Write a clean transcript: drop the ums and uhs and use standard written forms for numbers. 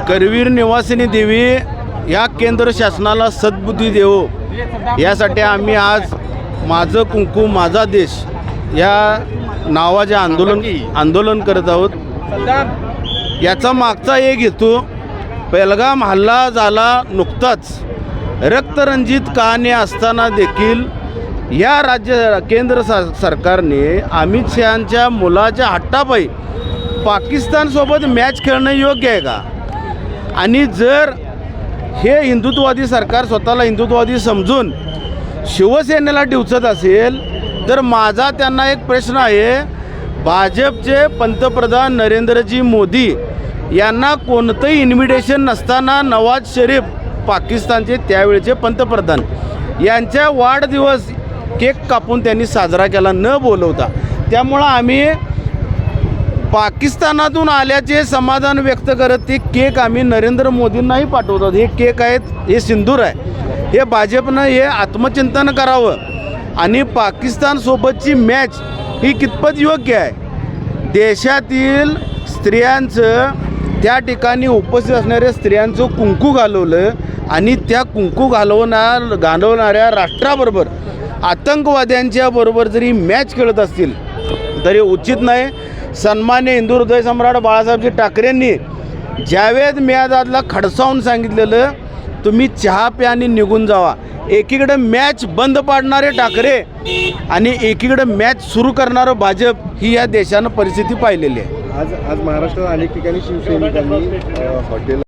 करवीर निवासिनी देवी या केंद्र शासनाला सद्बुद्धी देवो यासाठी आम्ही आज माझं कुंकू माझा देश या नावाचे आंदोलन करत आहोत। याचा मागचा एक हेतू पेहलगाम हल्ला झाला नुकताच, रक्तरंजित कहाणी असताना देखील या केंद्र सरकारने अमित शहांच्या मुलाच्या हट्टापायी पाकिस्तानसोबत मॅच खेळणं योग्य आहे का? आणि जर हे हिंदुत्ववादी सरकार स्वतःला हिंदुत्ववादी समजून शिवसेनेला डिवचत असेल तर माझा त्यांना एक प्रश्न आहे, भाजपचे पंतप्रधान नरेंद्रजी मोदी यांना कोणतंही इन्व्हिटेशन नसताना नवाज शरीफ पाकिस्तानचे त्यावेळेचे पंतप्रधान यांच्या वाढदिवस केक कापून त्यांनी साजरा केला न बोलवता। त्यामुळं आम्ही पाकिस्तानातून आल्याचे समाधान व्यक्त करत ते केक आम्ही नरेंद्र मोदींनाही पाठवतो। हे केक आहेत, हे सिंदूर आहे, हे भाजपनं हे आत्मचिंतन करावं आणि पाकिस्तानसोबतची मॅच ही कितपत योग्य आहे। देशातील स्त्रियांचं त्या ठिकाणी उपस्थित असणाऱ्या स्त्रियांचं कुंकू घालवलं आणि त्या कुंकू घालवणाऱ्या राष्ट्राबरोबर आतंकवाद्यांच्या बरोबर जरी मॅच खेळत असतील तरी उचित नाही। सन्मान्य हिंदू हृदय सम्राट बाळासाहेबजी ठाकरेंनी जावेद मियादादला खडसावून सांगितलेलं तुम्ही चहा प्या आणि निघून जावा। एकीकडे मॅच बंद पाडणारे ठाकरे आणि एकीकडे मॅच सुरू करणारं भाजप ही या देशानं परिस्थिती पाहिलेली आहे। आज महाराष्ट्रात अनेक ठिकाणी शिवसैनिकांनी हॉटेल